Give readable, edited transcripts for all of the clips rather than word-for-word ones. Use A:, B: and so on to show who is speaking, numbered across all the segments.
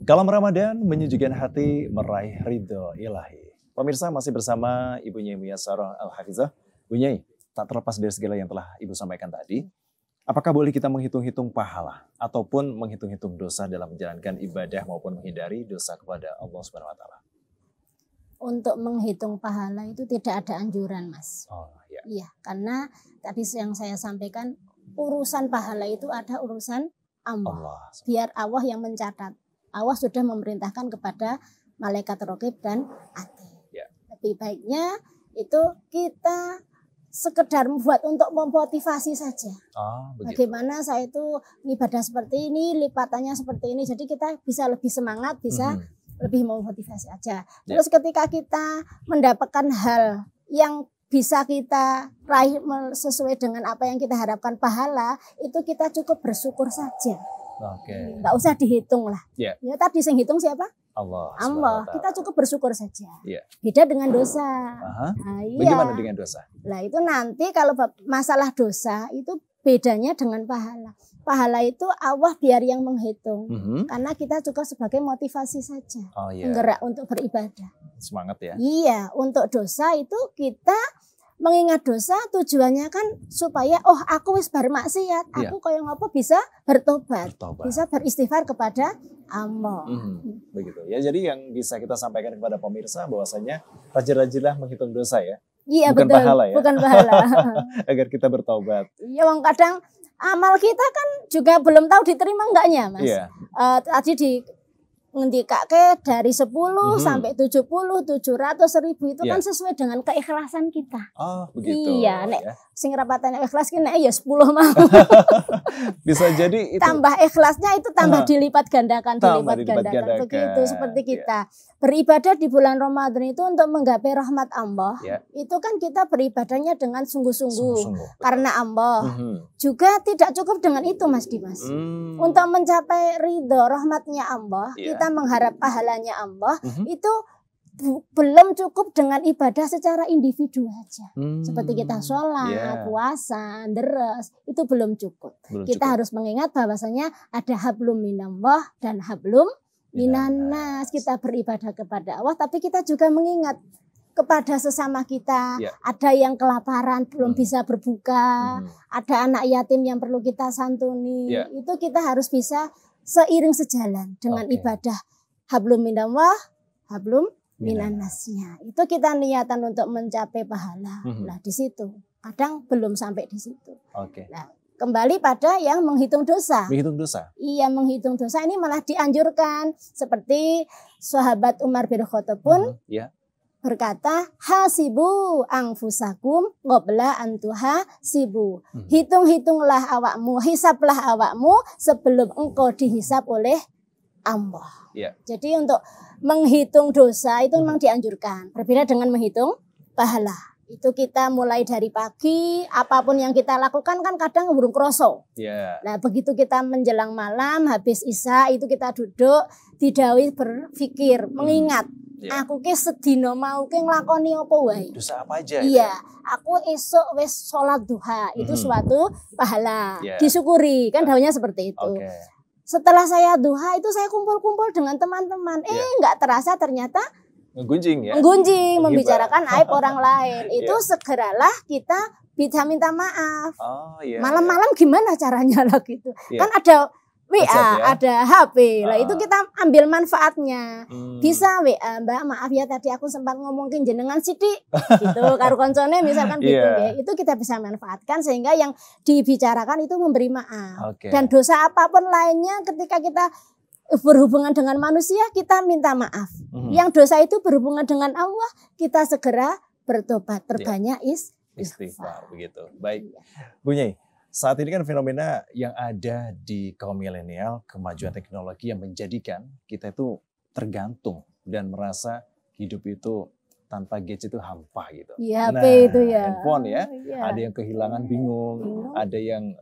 A: Kalam Ramadan menyejukkan hati meraih ridho ilahi. Pemirsa masih bersama Ibu Nyai Muyassarah Al-Hafizah. Bu Nyai, tak terlepas dari segala yang telah Ibu sampaikan tadi, apakah boleh kita menghitung-hitung pahala ataupun menghitung-hitung dosa dalam menjalankan ibadah maupun menghindari dosa kepada Allah Subhanahu wa taala?
B: Untuk menghitung pahala itu tidak ada anjuran, Mas.
A: Oh, ya.
B: Iya, karena tadi yang saya sampaikan urusan pahala itu ada urusan Allah. Biar Allah yang mencatat. Allah sudah memerintahkan kepada malaikat raqib dan atid.
A: Ya.
B: Lebih baiknya itu kita sekedar membuat untuk memotivasi saja. Bagaimana saya itu ibadah seperti ini, lipatannya seperti ini. Jadi kita bisa lebih semangat, bisa lebih memotivasi aja. Terus ketika kita mendapatkan hal yang bisa kita raih sesuai dengan apa yang kita harapkan pahala, itu kita cukup bersyukur saja. Nggak usah dihitung lah. Ya tadi yang hitung siapa? Allah. Kita cukup bersyukur saja. Beda dengan dosa.
A: Bagaimana dengan dosa?
B: Nah itu nanti kalau masalah dosa itu bedanya dengan pahala. Pahala itu Allah biar yang menghitung. Karena kita juga sebagai motivasi saja. Penggerak untuk beribadah.
A: Semangat ya?
B: Iya, untuk dosa itu kita mengingat dosa tujuannya kan supaya aku wis bar maksiat, aku kaya ngopo bisa bertobat, bisa beristighfar kepada Allah.
A: Begitu ya. Jadi yang bisa kita sampaikan kepada pemirsa bahwasanya rajin-rajinlah menghitung dosa ya.
B: Iya,
A: bukan
B: betul.
A: Pahala ya.
B: Bukan pahala.
A: Agar kita bertobat.
B: Iya, wong kadang amal kita kan juga belum tahu diterima enggaknya, Mas. Tadi di ngendikake dari 10 sampai 70, 700, 1000 itu kan sesuai dengan keikhlasan kita.
A: Oh, begitu.
B: Iya, nek sing rapatane ikhlas ki nek ya 10 mah.
A: Bisa jadi itu
B: tambah ikhlasnya itu tambah dilipat gandakan begitu seperti kita. Beribadah di bulan Ramadan itu untuk menggapai rahmat Allah. Itu kan kita beribadahnya dengan sungguh-sungguh karena Allah. Juga tidak cukup dengan itu, Mas Dimas. Untuk mencapai ridho rahmatnya Allah, kita mengharap pahalanya Allah, itu belum cukup dengan ibadah secara individu aja. Seperti kita sholat, puasa, deres, itu belum cukup. Kita harus mengingat bahwasanya ada hablum minallah dan hablum minanas. Kita beribadah kepada Allah, tapi kita juga mengingat kepada sesama kita. Ada yang kelaparan, belum bisa berbuka. Ada anak yatim yang perlu kita santuni. Itu kita harus bisa seiring sejalan dengan ibadah hablum minallah, hablum minannasnya. Itu kita niatan untuk mencapai pahala. Nah, di situ. Kadang belum sampai di situ. Nah, kembali pada yang menghitung dosa.
A: Menghitung dosa?
B: Iya, menghitung dosa ini malah dianjurkan. Seperti sahabat Umar bin Khattab pun berkata, hasibu anfusakum qabla an tuhasibu. Hitung-hitunglah awakmu, hisablah awakmu sebelum engkau dihisab oleh Allah. Jadi untuk menghitung dosa itu memang dianjurkan. Berbeda dengan menghitung pahala. Itu kita mulai dari pagi, apapun yang kita lakukan kan kadang burung kroso. Nah begitu kita menjelang malam, habis isya itu kita duduk, didhawuhi berpikir, mengingat. Aku ki sedina mau ki nglakoni apa wae.
A: Dosa apa aja?
B: Iya, aku esok wis sholat duha, itu suatu pahala. Disyukuri, kan dawuhnya seperti itu. Setelah saya duha itu saya kumpul-kumpul dengan teman-teman. Nggak terasa ternyata
A: menggunjing ya.
B: Menggunjing, membicarakan aib orang lain. Itu segeralah kita bisa minta maaf. Malam-malam gimana caranya lah gitu. Kan ada WA, ada HP. Lah itu kita ambil manfaatnya. Bisa WA, Mbak, maaf ya tadi aku sempat ngomongin jenengan sidik gitu. Karo koncone misalkan gitu ya. Itu kita bisa manfaatkan sehingga yang dibicarakan itu memberi maaf. Dan dosa apapun lainnya ketika kita berhubungan dengan manusia kita minta maaf. Yang dosa itu berhubungan dengan Allah, kita segera bertobat, perbanyak istighfar
A: begitu. Baik. Bu Nyai, saat ini kan fenomena yang ada di kaum milenial, kemajuan teknologi yang menjadikan kita itu tergantung dan merasa hidup itu tanpa gadget itu hampa gitu.
B: HP itu ya.
A: Handphone ya. Ada yang kehilangan bingung, ada yang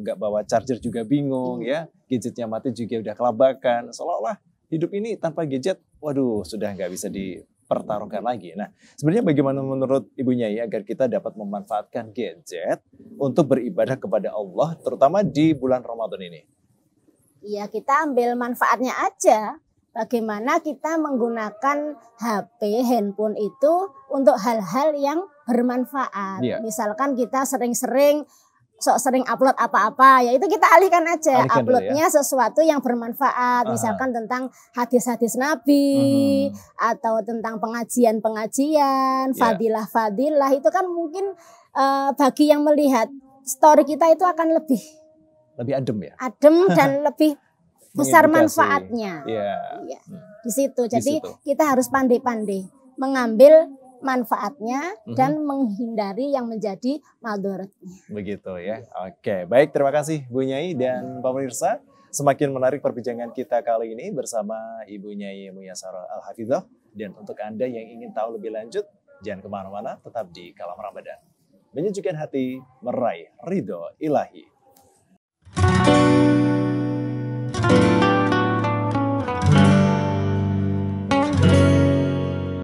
A: nggak bawa charger juga bingung ya. Gadgetnya mati juga udah kelabakan. Seolah-olah hidup ini tanpa gadget, waduh sudah nggak bisa dipertaruhkan lagi. Nah, sebenarnya bagaimana menurut Ibu Nyai agar kita dapat memanfaatkan gadget untuk beribadah kepada Allah, terutama di bulan Ramadan ini?
B: Iya, kita ambil manfaatnya aja. bagaimana kita menggunakan HP, handphone itu untuk hal-hal yang bermanfaat. Misalkan kita sering-sering upload apa-apa, ya itu kita alihkan aja, uploadnya sesuatu yang bermanfaat, misalkan tentang hadis-hadis Nabi, atau tentang pengajian-pengajian, fadilah-fadilah, itu kan mungkin bagi yang melihat story kita itu akan lebih
A: adem ya?
B: Adem dan lebih besar manfaatnya. Di situ, jadi kita harus pandai-pandai mengambil manfaatnya dan menghindari yang menjadi madharatnya.
A: Begitu ya. Oke, baik, terima kasih Bu Nyai dan Pak pemirsa. Semakin menarik perbincangan kita kali ini bersama Ibu Nyai Muyassarah Al-Hafidhah. Dan untuk Anda yang ingin tahu lebih lanjut, jangan kemana-mana, tetap di Kalam Ramadan. Menyejukkan hati, meraih ridho ilahi.